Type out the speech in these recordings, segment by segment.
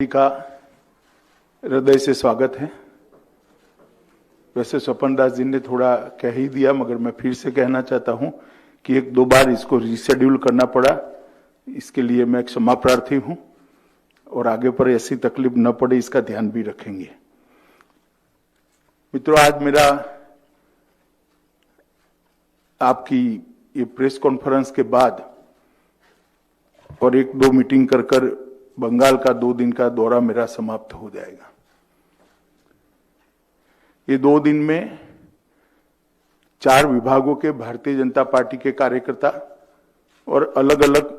का हृदय से स्वागत है। वैसे स्वपन दास जी ने थोड़ा कह ही दिया, मगर मैं फिर से कहना चाहता हूं कि एक दो बार इसको रीशेड्यूल करना पड़ा, इसके लिए मैं क्षमा प्रार्थी हूं और आगे पर ऐसी तकलीफ न पड़े इसका ध्यान भी रखेंगे। मित्रों, आज मेरा आपकी ये प्रेस कॉन्फ्रेंस के बाद और एक दो मीटिंग कर बंगाल का 2 दिन का दौरा मेरा समाप्त हो जाएगा। ये 2 दिन में 4 विभागों के भारतीय जनता पार्टी के कार्यकर्ता और अलग अलग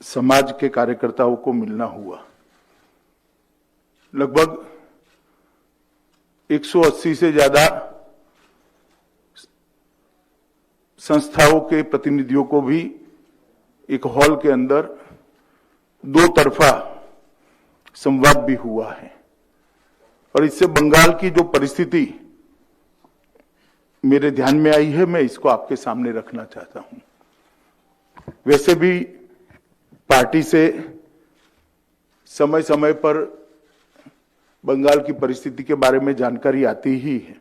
समाज के कार्यकर्ताओं को मिलना हुआ। लगभग 180 से ज्यादा संस्थाओं के प्रतिनिधियों को भी एक हॉल के अंदर 2 तरफा संवाद भी हुआ है और इससे बंगाल की जो परिस्थिति मेरे ध्यान में आई है, मैं इसको आपके सामने रखना चाहता हूं। वैसे भी पार्टी से समय समय पर बंगाल की परिस्थिति के बारे में जानकारी आती ही है।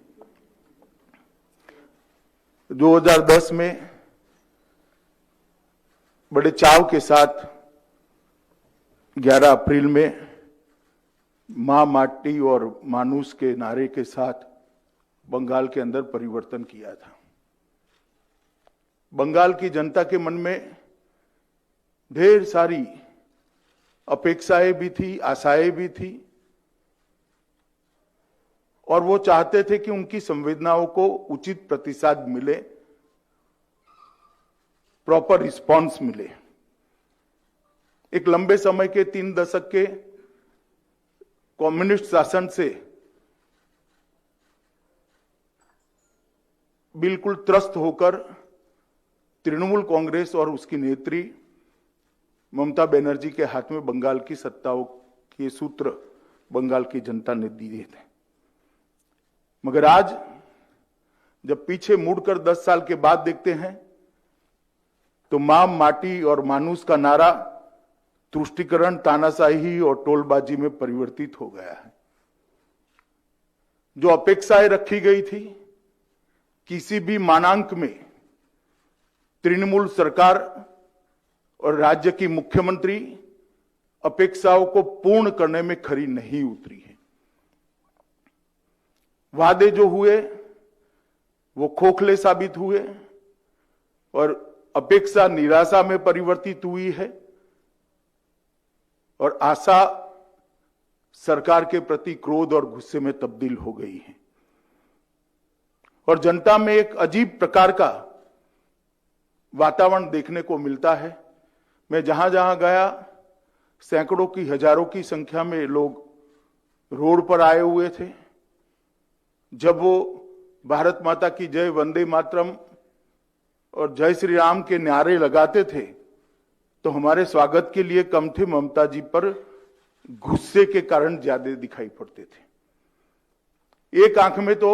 2010 में बड़े चाव के साथ 11 अप्रैल में मां माटी और मानुष के नारे के साथ बंगाल के अंदर परिवर्तन किया था। बंगाल की जनता के मन में ढेर सारी अपेक्षाएं भी थी, आशाएं भी थी और वो चाहते थे कि उनकी संवेदनाओं को उचित प्रतिसाद मिले, प्रॉपर रिस्पॉन्स मिले। एक लंबे समय के 3 दशक के कम्युनिस्ट शासन से बिल्कुल त्रस्त होकर तृणमूल कांग्रेस और उसकी नेत्री ममता बनर्जी के हाथ में बंगाल की सत्ताओं के सूत्र बंगाल की जनता ने दिए थे। मगर आज जब पीछे मुड़कर 10 साल के बाद देखते हैं तो मां माटी और मानुष का नारा तुष्टीकरण, तानाशाही और टोलबाजी में परिवर्तित हो गया है। जो अपेक्षाएं रखी गई थी किसी भी मानांक में तृणमूल सरकार और राज्य की मुख्यमंत्री अपेक्षाओं को पूर्ण करने में खरी नहीं उतरी है। वादे जो हुए वो खोखले साबित हुए और अपेक्षा निराशा में परिवर्तित हुई है और आशा सरकार के प्रति क्रोध और गुस्से में तब्दील हो गई है और जनता में एक अजीब प्रकार का वातावरण देखने को मिलता है। मैं जहां जहां गया सैकड़ों की, हजारों की संख्या में लोग रोड पर आए हुए थे। जब वो भारत माता की जय, वंदे मातरम और जय श्री राम के नारे लगाते थे तो हमारे स्वागत के लिए कम थे, ममता जी पर गुस्से के कारण ज्यादा दिखाई पड़ते थे। एक आंख में तो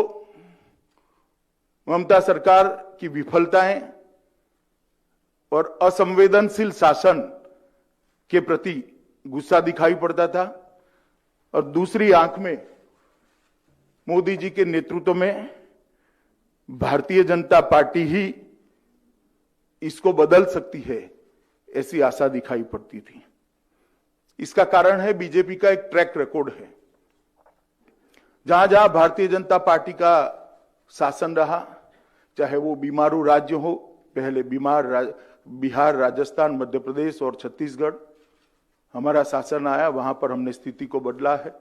ममता सरकार की विफलताएं और असंवेदनशील शासन के प्रति गुस्सा दिखाई पड़ता था और दूसरी आंख में मोदी जी के नेतृत्व में भारतीय जनता पार्टी ही इसको बदल सकती है, ऐसी आशा दिखाई पड़ती थी। इसका कारण है बीजेपी का एक ट्रैक रिकॉर्ड है। जहां जहां भारतीय जनता पार्टी का शासन रहा, चाहे वो बीमारू राज्य हो, पहले बिहार, राजस्थान, मध्य प्रदेश और छत्तीसगढ़ हमारा शासन आया, वहां पर हमने स्थिति को बदला है।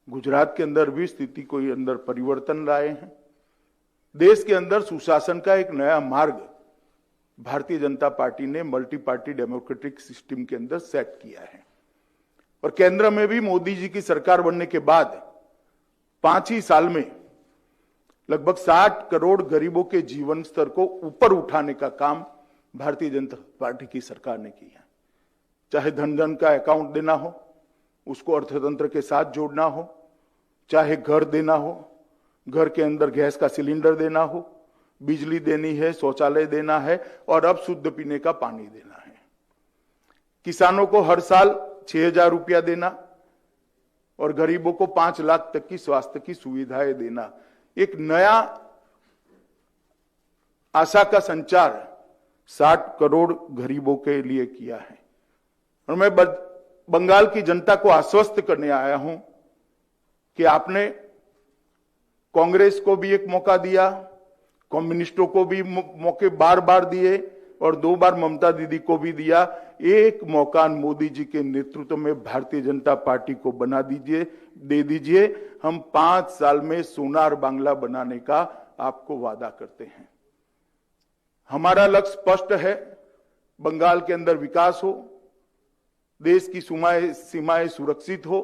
गुजरात के अंदर भी स्थिति को अंदर परिवर्तन लाए हैं। देश के अंदर सुशासन का एक नया मार्ग भारतीय जनता पार्टी ने मल्टी पार्टी डेमोक्रेटिक सिस्टम के अंदर सेट किया है और केंद्र में भी मोदी जी की सरकार बनने के बाद 5 ही साल में लगभग 60 करोड़ गरीबों के जीवन स्तर को ऊपर उठाने का काम भारतीय जनता पार्टी की सरकार ने किया। चाहे धन धन का अकाउंट देना हो, उसको अर्थतंत्र के साथ जोड़ना हो, चाहे घर देना हो, घर के अंदर गैस का सिलेंडर देना हो, बिजली देनी है, शौचालय देना है और अब शुद्ध पीने का पानी देना है। किसानों को हर साल 6,000 रुपया देना, और गरीबों को 5 लाख तक की स्वास्थ्य की सुविधाएं देना, एक नया आशा का संचार 60 करोड़ गरीबों के लिए किया है। और मैं बंगाल की जनता को आश्वस्त करने आया हूं कि आपने कांग्रेस को भी एक मौका दिया, कम्युनिस्टों को भी मौके बार बार दिए और 2 बार ममता दीदी को भी दिया। एक मौका मोदी जी के नेतृत्व में भारतीय जनता पार्टी को दे दीजिए। हम 5 साल में सोनार बांग्ला बनाने का आपको वादा करते हैं। हमारा लक्ष्य स्पष्ट है, बंगाल के अंदर विकास हो, देश की सीमाएं सुरक्षित हो,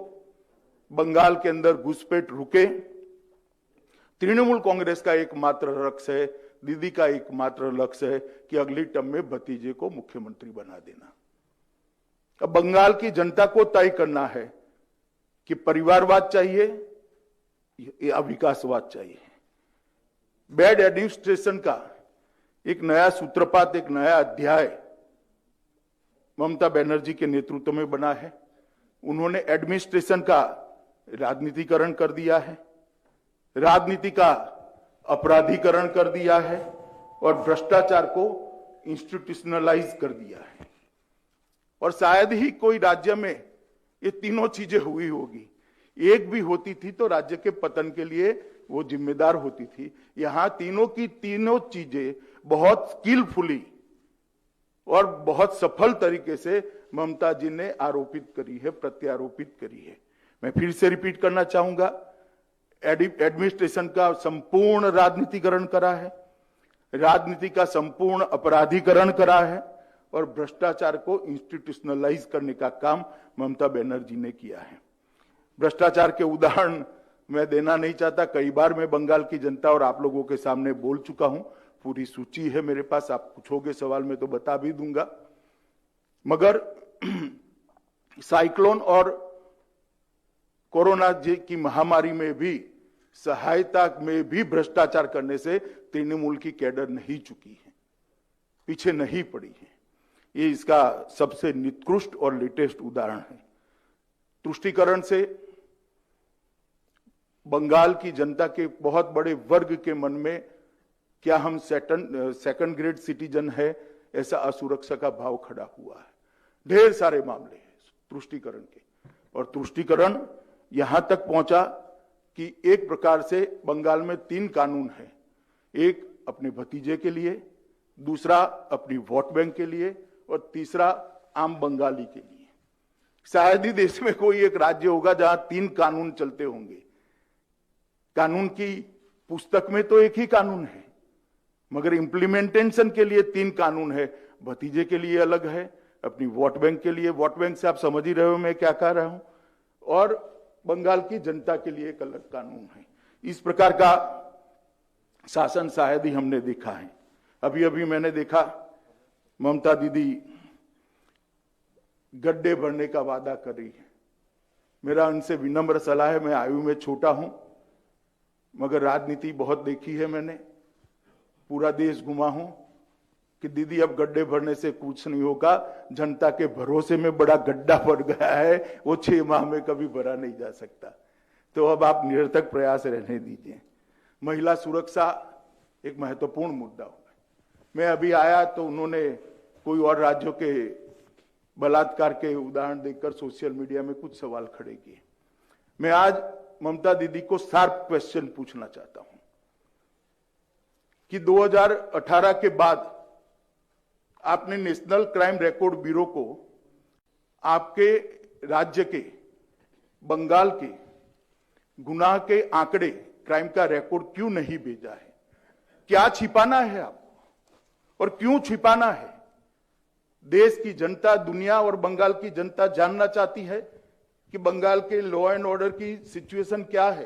बंगाल के अंदर घुसपैठ रुके। तृणमूल कांग्रेस का एकमात्र लक्ष्य है, दीदी का एकमात्र लक्ष्य है कि अगली टर्म में भतीजे को मुख्यमंत्री बना देना। अब बंगाल की जनता को तय करना है कि परिवारवाद चाहिए या विकासवाद चाहिए। बैड एडमिनिस्ट्रेशन का एक नया सूत्रपात, एक नया अध्याय ममता बनर्जी के नेतृत्व में बना है। उन्होंने एडमिनिस्ट्रेशन का राजनीतिकरण कर दिया है, राजनीति का अपराधीकरण कर दिया है और भ्रष्टाचार को इंस्टीट्यूशनलाइज कर दिया है। और शायद ही कोई राज्य में ये तीनों चीजें हुई होगी। एक भी होती थी तो राज्य के पतन के लिए वो जिम्मेदार होती थी। यहां तीनों की तीनों चीजें बहुत स्किलफुली और बहुत सफल तरीके से ममता जी ने आरोपित करी है, प्रत्यारोपित करी है। मैं फिर से रिपीट करना चाहूंगा, एडमिनिस्ट्रेशन का संपूर्ण राजनीतिकरण करा है, राजनीति का संपूर्ण अपराधीकरण करा है और भ्रष्टाचार को इंस्टीट्यूशनलाइज करने का काम ममता बनर्जी ने किया है। भ्रष्टाचार के उदाहरण मैं देना नहीं चाहता, कई बार मैं बंगाल की जनता और आप लोगों के सामने बोल चुका हूं, पूरी सूची है मेरे पास, आप पूछोगे सवाल में तो बता भी दूंगा। मगर साइक्लोन और कोरोना की महामारी में भी, सहायता में भी भ्रष्टाचार करने से तृणमूल की कैडर नहीं चुकी है, पीछे नहीं पड़ी है। ये इसका सबसे निकृष्ट और लेटेस्ट उदाहरण है। तुष्टीकरण से बंगाल की जनता के बहुत बड़े वर्ग के मन में क्या हम सेकंड ग्रेड सिटीजन है, ऐसा असुरक्षा का भाव खड़ा हुआ है। ढेर सारे मामले हैं तुष्टीकरण के, और तुष्टीकरण यहां तक पहुंचा कि एक प्रकार से बंगाल में 3 कानून है, एक अपने भतीजे के लिए, दूसरा अपनी वोट बैंक के लिए और तीसरा आम बंगाली के लिए। शायद ही देश में कोई एक राज्य होगा जहां 3 कानून चलते होंगे। कानून की पुस्तक में तो एक ही कानून है, मगर इंप्लीमेंटेशन के लिए 3 कानून है। भतीजे के लिए अलग है, अपनी वोट बैंक के लिए, वोट बैंक से आप समझ ही रहे हो मैं क्या कह रहा हूं, और बंगाल की जनता के लिए एक अलग कानून है। इस प्रकार का शासन शायद ही हमने देखा है। अभी अभी मैंने देखा ममता दीदी गड्ढे भरने का वादा कर रही है। मेरा उनसे विनम्र सलाह है, मैं आयु में छोटा हूं मगर राजनीति बहुत देखी है मैंने, पूरा देश घुमा हूं, कि दीदी अब गड्ढे भरने से कुछ नहीं होगा, जनता के भरोसे में बड़ा गड्ढा भर गया है, वो 6 माह में कभी भरा नहीं जा सकता। तो अब आप निरर्थक प्रयास रहने दीजिए। महिला सुरक्षा एक महत्वपूर्ण मुद्दा होगा। मैं अभी आया तो उन्होंने कोई और राज्यों के बलात्कार के उदाहरण देकर सोशल मीडिया में कुछ सवाल खड़े किए। मैं आज ममता दीदी को शार्प क्वेश्चन पूछना चाहता हूं कि 2018 के बाद आपने नेशनल क्राइम रिकॉर्ड ब्यूरो को आपके राज्य के, बंगाल के गुनाह के आंकड़े, क्राइम का रिकॉर्ड क्यों नहीं भेजा है? क्या छिपाना है आपको और क्यों छिपाना है? देश की जनता, दुनिया और बंगाल की जनता जानना चाहती है कि बंगाल के लॉ एंड ऑर्डर की सिचुएशन क्या है।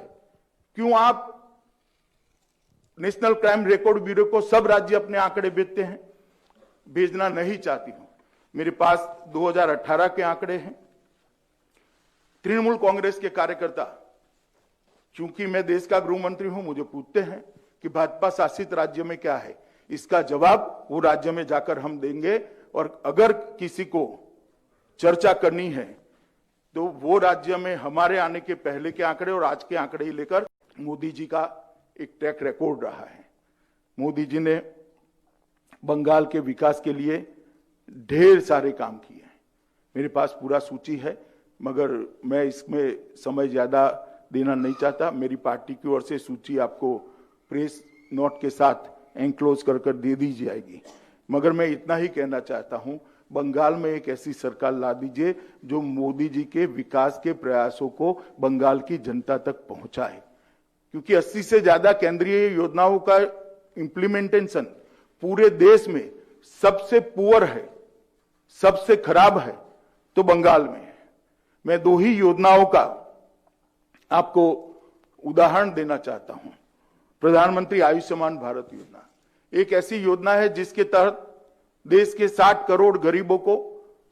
क्यों आप नेशनल क्राइम रिकॉर्ड ब्यूरो को सब राज्य अपने आंकड़े भेजते हैं? भेजना नहीं चाहती हूं। मेरे पास 2018 के आंकड़े हैं। तृणमूल कांग्रेस के कार्यकर्ता, चूंकि मैं देश का गृह मंत्री हूं, मुझे पूछते हैं कि भाजपा शासित राज्य में क्या है। इसका जवाब वो राज्य में जाकर हम देंगे, और अगर किसी को चर्चा करनी है तो वो राज्य में हमारे आने के पहले के आंकड़े और आज के आंकड़े ही लेकर मोदी जी का एक ट्रैक रिकॉर्ड रहा है। मोदी जी ने बंगाल के विकास के लिए ढेर सारे काम किए हैं। मेरे पास पूरा सूची है, मगर मैं इसमें समय ज्यादा देना नहीं चाहता। मेरी पार्टी की ओर से सूची आपको प्रेस नोट के साथ एनक्लोज कर दे दी जाएगी। मगर मैं इतना ही कहना चाहता हूं, बंगाल में एक ऐसी सरकार ला दीजिए जो मोदी जी के विकास के प्रयासों को बंगाल की जनता तक पहुंचाए, क्योंकि 80 से ज्यादा केंद्रीय योजनाओं का इंप्लीमेंटेशन पूरे देश में सबसे पुअर है, सबसे खराब है तो बंगाल में है। मैं 2 ही योजनाओं का आपको उदाहरण देना चाहता हूं। प्रधानमंत्री आयुष्मान भारत योजना एक ऐसी योजना है जिसके तहत देश के 60 करोड़ गरीबों को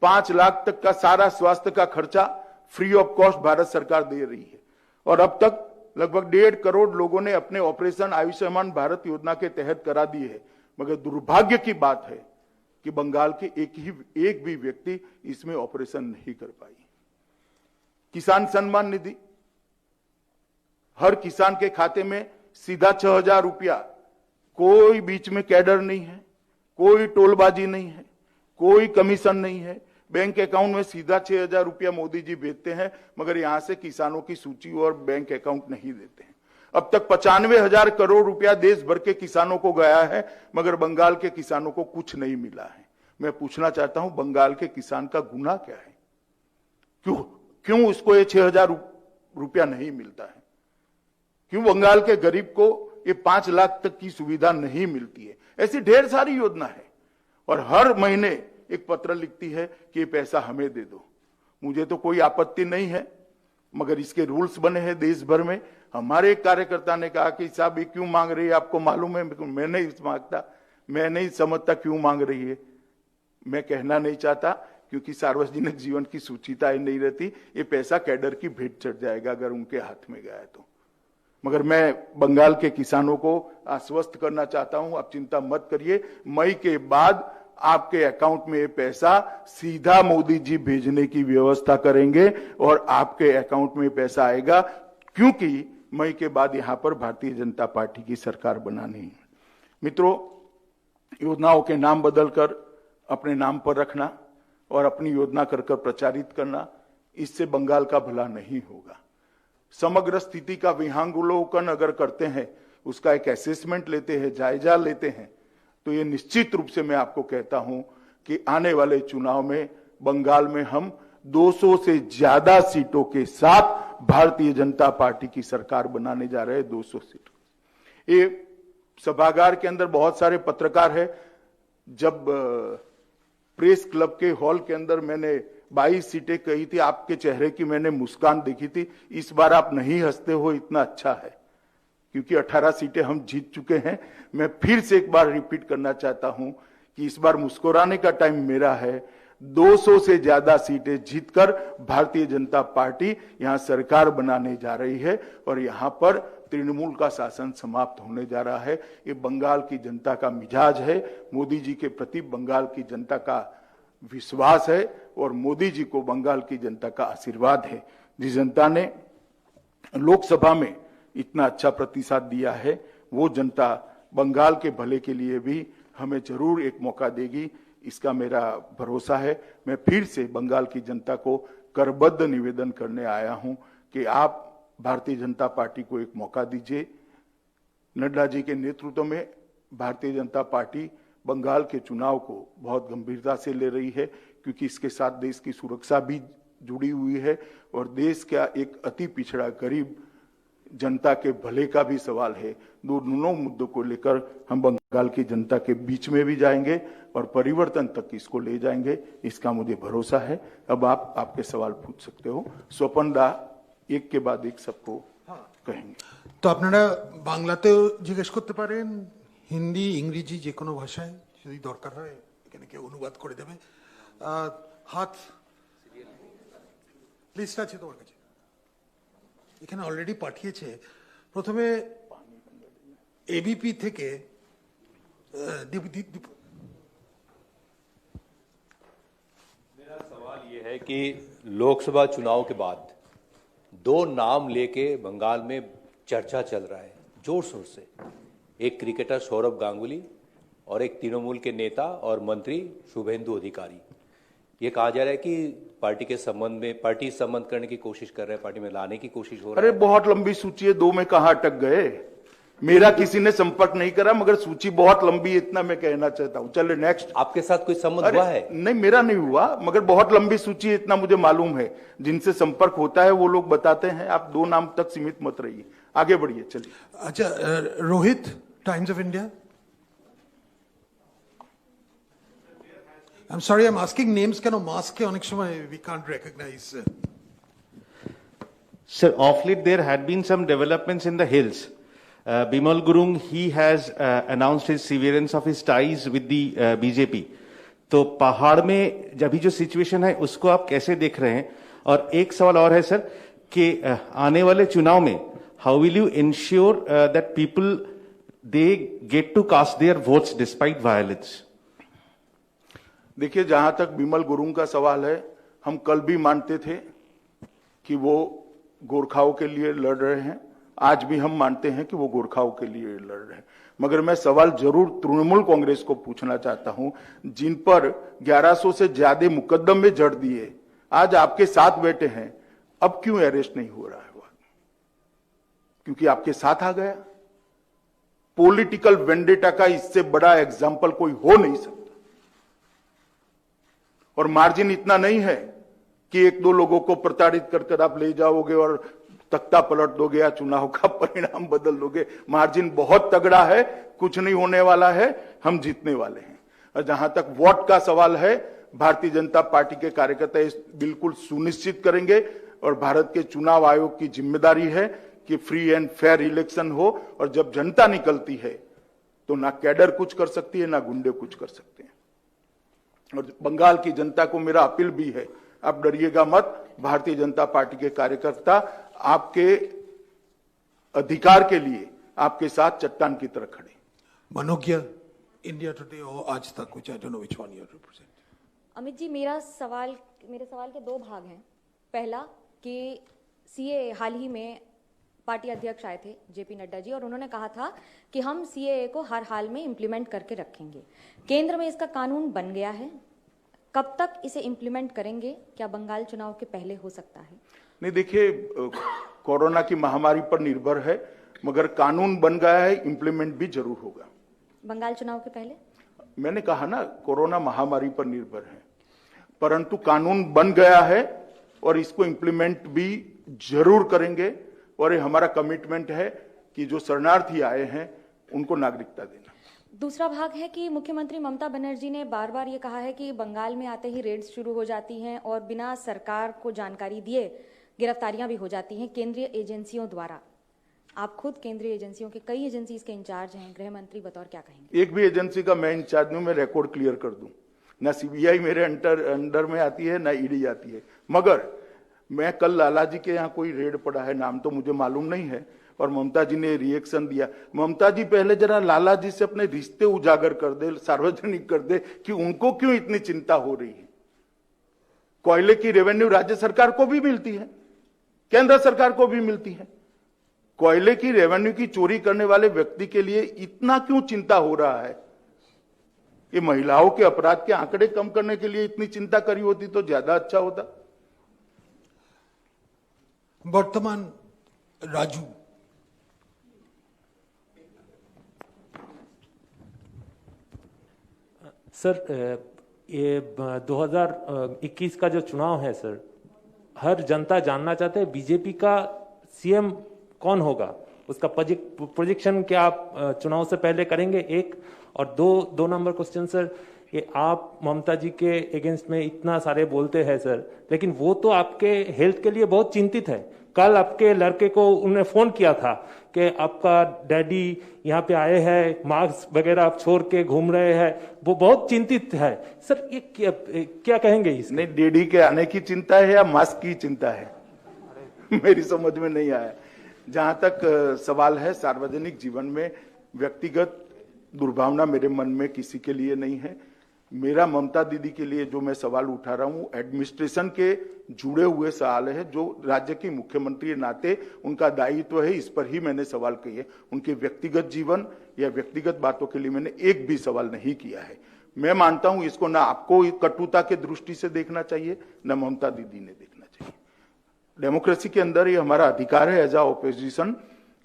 5 लाख तक का सारा स्वास्थ्य का खर्चा फ्री ऑफ कॉस्ट भारत सरकार दे रही है। और अब तक लगभग 1.5 करोड़ लोगों ने अपने ऑपरेशन आयुष्मान भारत योजना के तहत करा दिए है। मगर दुर्भाग्य की बात है कि बंगाल के एक भी व्यक्ति इसमें ऑपरेशन नहीं कर पाई। किसान सम्मान निधि, हर किसान के खाते में सीधा 6,000 रुपया, कोई बीच में कैडर नहीं है, कोई टोलबाजी नहीं है, कोई कमीशन नहीं है। बैंक अकाउंट में सीधा 6,000 रुपया मोदी जी भेजते हैं, मगर यहां से किसानों की सूची और बैंक अकाउंट नहीं देते हैं। अब तक 95,000 करोड़ रुपया देश भर के किसानों को गया है, मगर बंगाल के किसानों को कुछ नहीं मिला है। मैं पूछना चाहता हूं, बंगाल के किसान का गुनाह क्या है? क्यों उसको ये 6,000 रुपया नहीं मिलता है? क्यों बंगाल के गरीब को ये 5 लाख तक की सुविधा नहीं मिलती है? ऐसी ढेर सारी योजना है और हर महीने एक पत्र लिखती है कि ये पैसा हमें दे दो। मुझे तो कोई आपत्ति नहीं है, मगर इसके रूल्स बने हैं देश भर में। हमारे एक कार्यकर्ता ने कहा कि साहब ये क्यों मांग रही है, आपको मालूम है? मैं नहीं मांगता, मैं नहीं समझता क्यों मांग रही है। मैं कहना नहीं चाहता, क्योंकि सार्वजनिक जीवन की सूचिता ही नहीं रहती। ये पैसा कैडर की भेंट चढ़ जाएगा अगर उनके हाथ में गया तो। मगर मैं बंगाल के किसानों को आश्वस्त करना चाहता हूं, आप चिंता मत करिए। मई के बाद आपके अकाउंट में ये पैसा सीधा मोदी जी भेजने की व्यवस्था करेंगे और आपके अकाउंट में पैसा आएगा, क्योंकि मई के बाद यहां पर भारतीय जनता पार्टी की सरकार बनानी है। मित्रों, योजनाओं के नाम बदलकर अपने नाम पर रखना और अपनी योजना कर प्रचारित करना, इससे बंगाल का भला नहीं होगा। समग्र स्थिति का विहंगावलोकन अगर करते हैं, उसका एक असेसमेंट लेते हैं, जायजा लेते हैं, तो ये निश्चित रूप से मैं आपको कहता हूं कि आने वाले चुनाव में बंगाल में हम 200 से ज्यादा सीटों के साथ भारतीय जनता पार्टी की सरकार बनाने जा रहे हैं। 200 सीट। ये सभागार के अंदर बहुत सारे पत्रकार हैं। जब प्रेस क्लब के हॉल के अंदर मैंने 22 सीटें कही थी, आपके चेहरे की मैंने मुस्कान देखी थी। इस बार आप नहीं हंसते हो, इतना अच्छा है, क्योंकि 18 सीटें हम जीत चुके हैं। मैं फिर से एक बार रिपीट करना चाहता हूं कि इस बार मुस्कुराने का टाइम मेरा है। 200 से ज्यादा सीटें जीतकर भारतीय जनता पार्टी यहां सरकार बनाने जा रही है और यहां पर तृणमूल का शासन समाप्त होने जा रहा है। ये बंगाल की जनता का मिजाज है, मोदी जी के प्रति बंगाल की जनता का विश्वास है और मोदी जी को बंगाल की जनता का आशीर्वाद है। जिस जनता ने लोकसभा में इतना अच्छा प्रतिसाद दिया है, वो जनता बंगाल के भले के लिए भी हमें जरूर एक मौका देगी, इसका मेरा भरोसा है। मैं फिर से बंगाल की जनता को करबद्ध निवेदन करने आया हूं कि आप भारतीय जनता पार्टी को एक मौका दीजिए। नड्डा जी के नेतृत्व में भारतीय जनता पार्टी बंगाल के चुनाव को बहुत गंभीरता से ले रही है, क्योंकि इसके साथ देश की सुरक्षा भी जुड़ी हुई है और देश का एक अति पिछड़ा गरीब जनता के भले का भी सवाल है। दोनों मुद्दों को लेकर हम बंगाल की जनता के बीच में भी जाएंगे और परिवर्तन तक इसको ले जाएंगे, इसका मुझे भरोसा है। अब आप आपके सवाल पूछ सकते हो। स्वपन दा एक के बाद एक सबको कहेंगे। तो আপনারা বাংলাতেও জিজ্ঞেস করতে পারেন, হিন্দি, ইংরেজি যে কোনো ভাষায় যদি দরকার হয় এখানে কেউ অনুবাদ করে দেবে। হাত লিস্ট আছে তোমার কাছে, এখানে অলরেডি পাঠিয়েছে। প্রথমে এবিপি থেকে मेरा सवाल ये है कि लोकसभा चुनाव के बाद दो नाम लेके बंगाल में चर्चा चल रहा है जोर शोर से। एक क्रिकेटर सौरभ गांगुली और एक तृणमूल के नेता और मंत्री शुभेंदु अधिकारी। ये कहा जा रहा है कि पार्टी संबंध करने की कोशिश कर रहे हैं, पार्टी में लाने की कोशिश हो रही है। अरे बहुत लंबी सूची है, दो में कहां अटक गए। मेरा किसी ने संपर्क नहीं करा, मगर सूची बहुत लंबी है, इतना मैं कहना चाहता हूं। चलिए नेक्स्ट। आपके साथ कोई संबंध हुआ है? नहीं, मेरा नहीं हुआ, मगर बहुत लंबी सूची है, इतना मुझे मालूम है। जिनसे संपर्क होता है वो लोग बताते हैं। आप दो नाम तक सीमित मत रहिए, आगे बढ़िए। चलिए। अच्छा, Rohit, times of India. I'm sorry, I'm asking names কেন মাস্কে অনেক সময় we can't recognize. Sir, of late there had been some developments in the hills. Bimal Gurung, he has announced his severance of his ties with the BJP. तो पहाड़ में अभी जो situation है उसको आप कैसे देख रहे हैं? और एक सवाल और है सर कि आने वाले चुनाव में how will you ensure that people they get to cast their votes despite violence? देखिए, जहां तक बिमल गुरुंग का सवाल है, हम कल भी मानते थे कि वो गोरखाओं के लिए लड़ रहे हैं। आज भी हम मानते हैं कि वो गोरखाओं के लिए लड़ रहे हैं। मगर मैं सवाल जरूर तृणमूल कांग्रेस को पूछना चाहता हूं, जिन पर 1100 से ज्यादा मुकदमे जड़ दिए, आज आपके साथ बैठे हैं, अब क्यों अरेस्ट नहीं हो रहा है? वो क्योंकि आपके साथ आ गया। पॉलिटिकल वेंडेटा का इससे बड़ा एग्जाम्पल कोई हो नहीं सकता। और मार्जिन इतना नहीं है कि एक दो लोगों को प्रताड़ित कर आप ले जाओगे और तख्ता पलट दोगे या चुनाव का परिणाम बदल दोगे। मार्जिन बहुत तगड़ा है, कुछ नहीं होने वाला है, हम जीतने वाले हैं। और जहां तक वोट का सवाल है, भारतीय जनता पार्टी के कार्यकर्ता बिल्कुल सुनिश्चित करेंगे और भारत के चुनाव आयोग की जिम्मेदारी है कि फ्री एंड फेयर इलेक्शन हो। और जब जनता निकलती है तो ना कैडर कुछ कर सकती है, ना गुंडे कुछ कर सकते हैं। और बंगाल की जनता को मेरा अपील भी है, आप डरिएगा मत। भारतीय जनता पार्टी के कार्यकर्ता आपके अधिकार के लिए आपके साथ चट्टान की तरह खड़े। मनोज्ञ, इंडिया टुडे और आज तक, which I don't know which one you represent. Amit ji, मेरे सवाल के दो भाग हैं। पहला कि सीए हाल ही में पार्टी अध्यक्ष आए थे जेपी नड्डा जी, और उन्होंने कहा था कि हम सीएए को हर हाल में इम्प्लीमेंट करके रखेंगे। केंद्र में इसका कानून बन गया है, कब तक इसे इम्प्लीमेंट करेंगे? क्या बंगाल चुनाव के पहले हो सकता है? नहीं, देखिए, कोरोना की महामारी पर निर्भर है, मगर कानून बन गया है, इम्प्लीमेंट भी जरूर होगा। बंगाल चुनाव के पहले? मैंने कहा ना, कोरोना महामारी पर निर्भर है, परंतु कानून बन गया है और इसको इम्प्लीमेंट भी जरूर करेंगे। और ये हमारा कमिटमेंट है कि जो शरणार्थी आए हैं उनको नागरिकता देना। दूसरा भाग है कि मुख्यमंत्री ममता बनर्जी ने बार बार ये कहा है कि बंगाल में आते ही रेड्स शुरू हो जाती हैं और बिना सरकार को जानकारी दिए गिरफ्तारियां भी हो जाती हैं केंद्रीय एजेंसियों द्वारा। आप खुद केंद्रीय एजेंसियों के कई एजेंसीज के इंचार्ज हैं, गृह मंत्री बतौर, क्या कहेंगे? एक भी एजेंसी का मैं इंचार्ज नहीं हूं, मैं रिकॉर्ड क्लियर कर दूं। ना सीबीआई मेरे अंडर में आती है, ना ईडी आती है। मगर मैं कल लाला जी के यहाँ कोई रेड पड़ा है, नाम तो मुझे मालूम नहीं है, और ममता जी ने रिएक्शन दिया। ममता जी पहले जरा लाला जी से अपने रिश्ते उजागर कर दे, सार्वजनिक कर दे कि उनको क्यों इतनी चिंता हो रही है। कोयले की रेवेन्यू राज्य सरकार को भी मिलती है, केंद्र सरकार को भी मिलती है। कोयले की रेवेन्यू की चोरी करने वाले व्यक्ति के लिए इतना क्यों चिंता हो रहा है? ये महिलाओं के अपराध के आंकड़े कम करने के लिए इतनी चिंता करी होती तो ज्यादा अच्छा होता। वर्तमान राजू। सर, ये 2021 का जो चुनाव है सर, हर जनता जानना चाहते हैं बीजेपी का सीएम कौन होगा, उसका प्रोजेक्शन क्या आप चुनाव से पहले करेंगे? एक और दो नंबर क्वेश्चन सर, ये आप ममता जी के अगेंस्ट में इतना सारे बोलते हैं सर, लेकिन वो तो आपके हेल्थ के लिए बहुत चिंतित है। कल आपके लड़के को उन्होंने फोन किया था कि आपका डैडी यहाँ पे आए हैं, मास्क वगैरह आप छोड़ के घूम रहे हैं, वो बहुत चिंतित है सर। ये क्या कहेंगे इसके? नहीं, डैडी के आने की चिंता है या मास्क की चिंता है? मेरी समझ में नहीं आया। जहां तक सवाल है, सार्वजनिक जीवन में व्यक्तिगत दुर्भावना मेरे मन में किसी के लिए नहीं है। मेरा ममता दीदी के लिए जो मैं सवाल उठा रहा हूं एडमिनिस्ट्रेशन के जुड़े हुए सवाल है, जो राज्य की मुख्यमंत्री के नाते उनका दायित्व है, इस पर ही मैंने सवाल किए। उनके व्यक्तिगत जीवन या व्यक्तिगत बातों के लिए मैंने एक भी सवाल नहीं किया है। मैं मानता हूं इसको ना आपको कटुता के दृष्टि से देखना चाहिए, न ममता दीदी ने देखना चाहिए। डेमोक्रेसी के अंदर ये हमारा अधिकार है एज अ ऑपोजिशन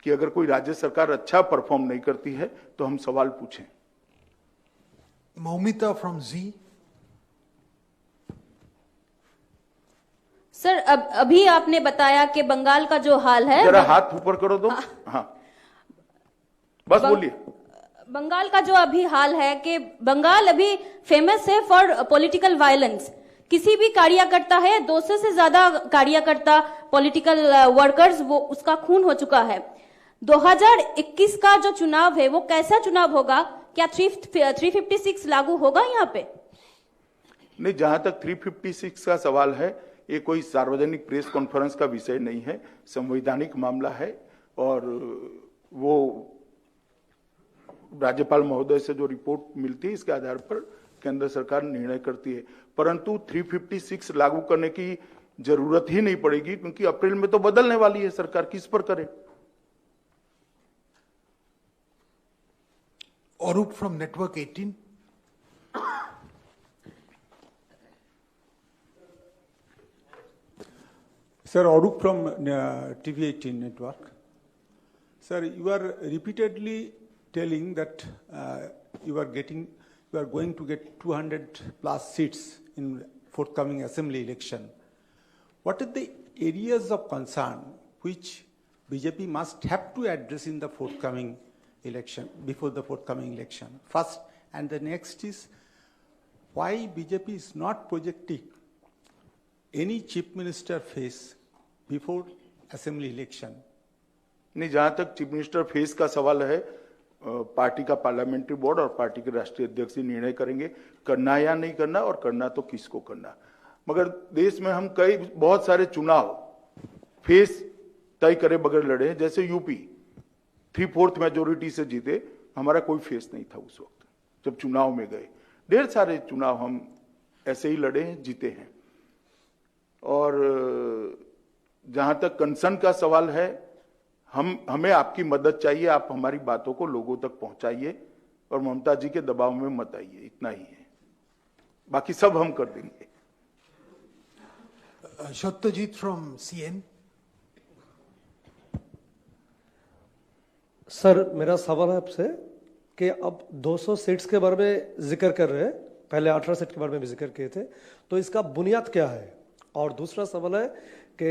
कि अगर कोई राज्य सरकार अच्छा परफॉर्म नहीं करती है तो हम सवाल पूछें। Maumita from Z. सर अभी आपने बताया कि बंगाल का जो हाल है, जरा हाथ ऊपर करो तो। हाँ बस बोलिए। बंगाल का जो अभी हाल है कि बंगाल अभी फेमस है फॉर पॉलिटिकल वायलेंस। किसी भी कार्यकर्ता है, 200 से ज्यादा कार्यकर्ता पॉलिटिकल वर्कर्स, वो उसका खून हो चुका है। 2021 का जो चुनाव है वो कैसा चुनाव होगा? क्या 356 लागू होगा यहाँ पे? नहीं, जहां तक 356 का सवाल है, ये कोई सार्वजनिक प्रेस कॉन्फ्रेंस का विषय नहीं है, संवैधानिक मामला है और वो राज्यपाल महोदय से जो रिपोर्ट मिलती है इसके आधार पर केंद्र सरकार निर्णय करती है। परंतु 356 लागू करने की जरूरत ही नहीं पड़ेगी क्योंकि अप्रैल में तो बदलने वाली है सरकार, किस पर करे। Arup from Network 18. Sir, Arup from TV18 network. Sir, you are repeatedly telling that you are going to get 200 plus seats in forthcoming assembly election. What are the areas of concern which BJP must have to address in the forthcoming election, before the forthcoming election? First, and the next is why BJP is not projecting any chief minister face before assembly election? नहीं, जहां तक chief minister face का सवाल है, party का parliamentary board और party के राष्ट्रीय अध्यक्ष ही निर्णय करेंगे करना या नहीं करना, और करना तो किसको करना। मगर देश में हम बहुत सारे चुनाव फेस तय करे बगैर लड़े हैं। जैसे यूपी 3/4 मेजोरिटी से जीते, हमारा कोई फेस नहीं था उस वक्त जब चुनाव में गए। ढेर सारे चुनाव हम ऐसे ही लड़े हैं, जीते हैं। और जहां तक कंसर्न का सवाल है, हमें आपकी मदद चाहिए, आप हमारी बातों को लोगों तक पहुंचाइए और ममता जी के दबाव में मत आइए, इतना ही है, बाकी सब हम कर देंगे। Satyajit from CN. सर, मेरा सवाल है आपसे कि अब 200 सीट्स के बारे में जिक्र कर रहे हैं, पहले 18 सीट के बारे में भी जिक्र किए थे, तो इसका बुनियाद क्या है? और दूसरा सवाल है कि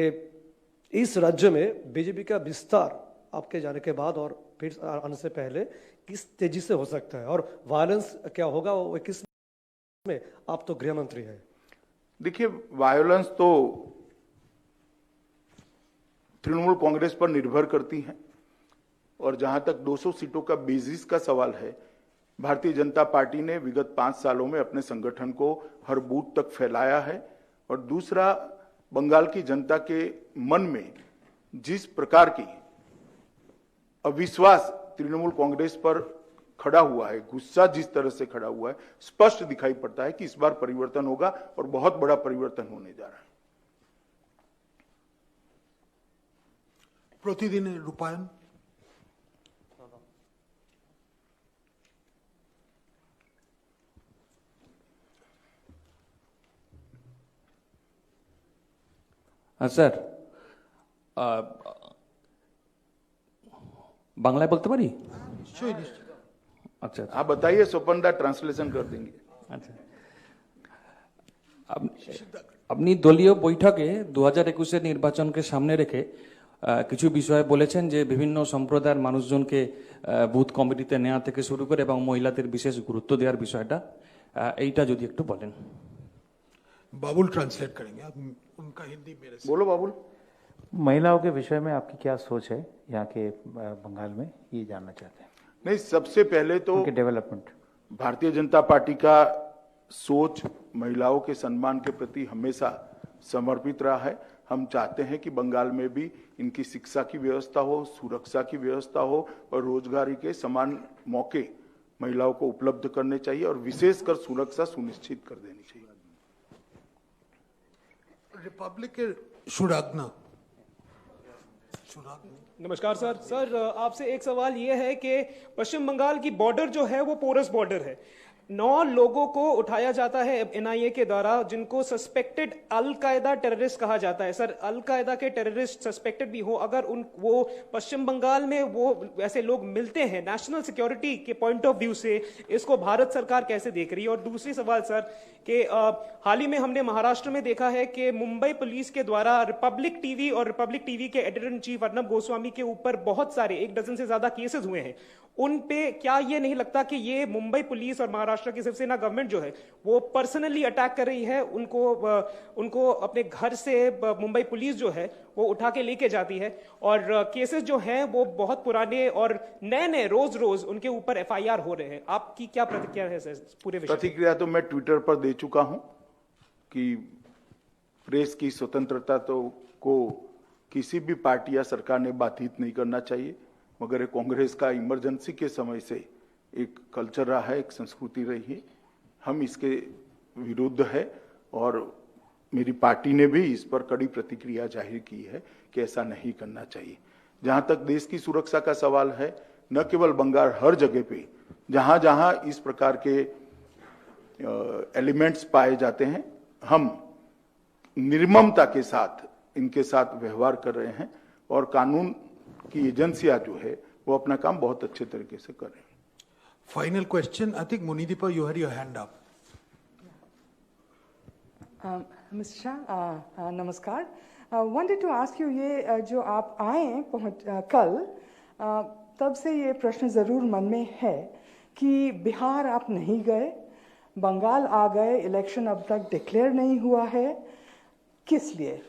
इस राज्य में बीजेपी का विस्तार आपके जाने के बाद और फिर आने से पहले किस तेजी से हो सकता है, और वायलेंस क्या होगा वो किस में? आप तो गृह मंत्री हैं। देखिए, वायलेंस तो तृणमूल कांग्रेस पर निर्भर करती है, और जहां तक 200 सीटों का बेसिस का सवाल है, भारतीय जनता पार्टी ने विगत 5 सालों में अपने संगठन को हर बूथ तक फैलाया है। और दूसरा, बंगाल की जनता के मन में जिस प्रकार की अविश्वास तृणमूल कांग्रेस पर खड़ा हुआ है, गुस्सा जिस तरह से खड़ा हुआ है, स्पष्ट दिखाई पड़ता है कि इस बार परिवर्तन होगा और बहुत बड़ा परिवर्तन होने जा रहा है। प्रतिदिन रूपायन। স্যার, বাংলায় বলতে পারি? আচ্ছা, आप बताइए, स्वपनदा ट्रांसलेशन कर देंगे। আচ্ছা, আপনি দলীয় বৈঠকে 2021-এর নির্বাচনকে সামনে রেখে কিছু বিষয় বলেছেন যে বিভিন্ন সম্প্রদায়ের মানুষজনকে বুথ কমিটিতে নেওয়া থেকে শুরু করে এবং মহিলাদের বিশেষ গুরুত্ব দেওয়ার বিষয়টা, এইটা যদি একটু বলেন। बाबुल ट्रांसलेट करेंगे, आप उनका हिंदी मेरे से। बोलो बाबुल। महिलाओं के विषय में आपकी क्या सोच है यहाँ के बंगाल में, ये जानना चाहते हैं। नहीं, सबसे पहले तो डेवलपमेंट, भारतीय जनता पार्टी का सोच महिलाओं के सम्मान के प्रति हमेशा समर्पित रहा है। हम चाहते हैं कि बंगाल में भी इनकी शिक्षा की व्यवस्था हो, सुरक्षा की व्यवस्था हो और रोजगारी के समान मौके महिलाओं को उपलब्ध करने चाहिए और विशेषकर सुरक्षा सुनिश्चित कर देनी चाहिए। रिपब्लिक के शुरागना। नमस्कार सर, आपसे एक सवाल ये है कि पश्चिम बंगाल की बॉर्डर जो है वो पोरस बॉर्डर है। 9 लोगों को उठाया जाता है एनआईए के द्वारा, जिनको सस्पेक्टेड अल कायदा टेररिस्ट कहा जाता है। सर, अल कायदा के टेररिस्ट सस्पेक्टेड भी हो, अगर वो पश्चिम बंगाल में वो ऐसे लोग मिलते हैं, नेशनल सिक्योरिटी के पॉइंट ऑफ व्यू से इसको भारत सरकार कैसे देख रही है? और दूसरी सवाल सर कि हाल ही में हमने महाराष्ट्र में देखा है कि मुंबई पुलिस के द्वारा रिपब्लिक टीवी और रिपब्लिक टीवी के editor in chief Arnab Goswami के ऊपर बहुत सारे 1 डजन से ज्यादा केसेस हुए हैं। उन पे क्या ये नहीं लगता कि ये मुंबई पुलिस और महाराष्ट्र की शिवसेना गवर्नमेंट जो है वो पर्सनली अटैक कर रही है? उनको अपने घर से मुंबई पुलिस जो है वो उठा के लेके जाती है, और केसेस जो हैं वो बहुत पुराने और नए रोज उनके ऊपर एफआईआर हो रहे हैं। आपकी क्या प्रतिक्रिया है सर पूरे विषय? प्रतिक्रिया तो मैं ट्विटर पर दे चुका हूं कि प्रेस की स्वतंत्रता को किसी भी पार्टी या सरकार ने बाधित नहीं करना चाहिए, मगर कांग्रेस का इमरजेंसी के समय से एक कल्चर रहा है, एक संस्कृति रही है। हम इसके विरुद्ध है और मेरी पार्टी ने भी इस पर कड़ी प्रतिक्रिया जाहिर की है कि ऐसा नहीं करना चाहिए। जहां तक देश की सुरक्षा का सवाल है, न केवल बंगाल, हर जगह पे जहां जहां इस प्रकार के एलिमेंट्स पाए जाते हैं, हम निर्ममता के साथ इनके साथ व्यवहार कर रहे हैं और कानून की एजेंसियां जो है वो अपना काम बहुत अच्छे तरीके से कर रहे हैं। Final question, I think Munideepa you had your hand up. Mister Shah, नमस्कार। वांटेड टू आस्क यू, ये जो आप आए कल, तब से ये प्रश्न जरूर मन में है कि बिहार आप नहीं गए, बंगाल आ गए, इलेक्शन अब तक डिक्लेयर नहीं हुआ है, किस लिए?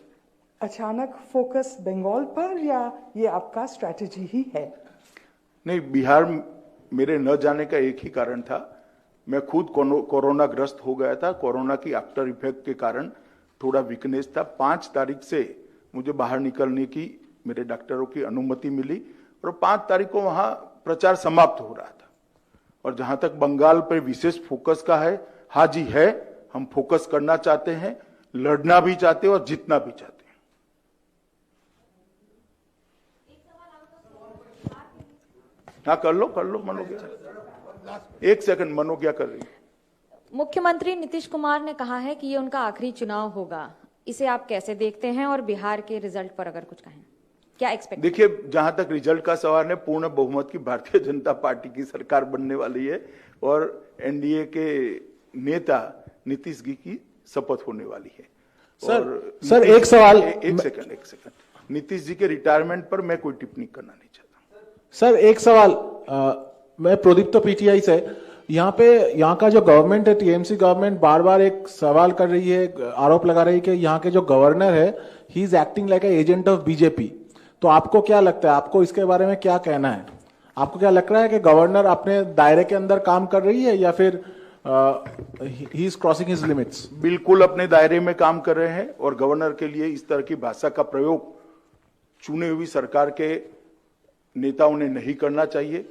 अचानक फोकस बंगाल पर, या ये आपका स्ट्रैटेजी ही है? नहीं, बिहार मेरे न जाने का एक ही कारण था। मैं खुद कोरोना ग्रस्त हो गया था। कोरोना की आफ्टर इफेक्ट के कारण थोड़ा वीकनेस था। 5 तारीख से मुझे बाहर निकलने की मेरे डॉक्टरों की अनुमति मिली और 5 तारीख को वहां प्रचार समाप्त हो रहा था। और जहां तक बंगाल पर विशेष फोकस का है, हाँ जी है, हम फोकस करना चाहते हैं, लड़ना भी चाहते हैं और जीतना भी चाहते हैं। हाँ, कर लो मनोज्ञा। 1 सेकंड, मनोज्ञा कर रही है। मुख्यमंत्री नीतीश कुमार ने कहा है कि ये उनका आखिरी चुनाव होगा, इसे आप कैसे देखते हैं? और बिहार के रिजल्ट पर अगर कुछ कहें, क्या एक्सपेक्ट? देखिए, जहां तक रिजल्ट का सवाल है, पूर्ण बहुमत की भारतीय जनता पार्टी की सरकार बनने वाली है और एनडीए के नेता नीतीश जी की शपथ होने वाली है। सर एक सवाल, एक सेकंड, नीतीश जी के रिटायरमेंट पर मैं कोई टिप्पणी करना नहीं चाहता। सर एक सवाल, मैं प्रदीप तो पीटीआई से, यहाँ का जो गवर्नमेंट है, टीएमसी गवर्नमेंट, बार बार एक सवाल कर रही है, आरोप लगा रही है कि यहाँ के जो गवर्नर है, he is acting like a agent of BJP. तो आपको क्या लगता है, आपको इसके बारे में क्या कहना है? आपको क्या लग रहा है कि गवर्नर अपने दायरे के अंदर काम कर रही है या फिर he is crossing his limits? बिल्कुल अपने दायरे में काम कर रहे हैं और गवर्नर के लिए इस तरह की भाषा का प्रयोग चुनी हुई सरकार के नेताओं ने नहीं करना चाहिए।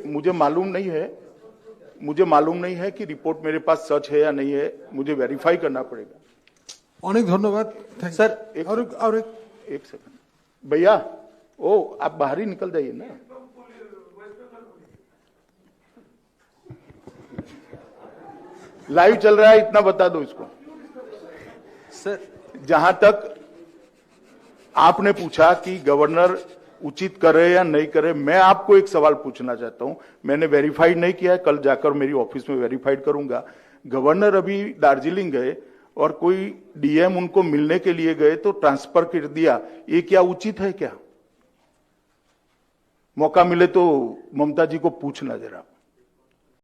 मुझे मालूम नहीं है कि रिपोर्ट मेरे पास सच है या नहीं है, मुझे वेरीफाई करना पड़ेगा। अनेक धन्यवाद सर। और एक सेकंड भैया, आप बाहर ही निकल जाइए ना। लाइव चल रहा है, इतना बता दो इसको। सर, जहां तक आपने पूछा कि गवर्नर उचित करे या नहीं करे, मैं आपको एक सवाल पूछना चाहता हूं। मैंने वेरीफाइड नहीं किया है, कल जाकर मेरी ऑफिस में वेरीफाइड करूंगा। गवर्नर अभी दार्जिलिंग गए और कोई डीएम उनको मिलने के लिए गए तो ट्रांसफर कर दिया, ये क्या उचित है? क्या मौका मिले तो ममता जी को पूछना जरा।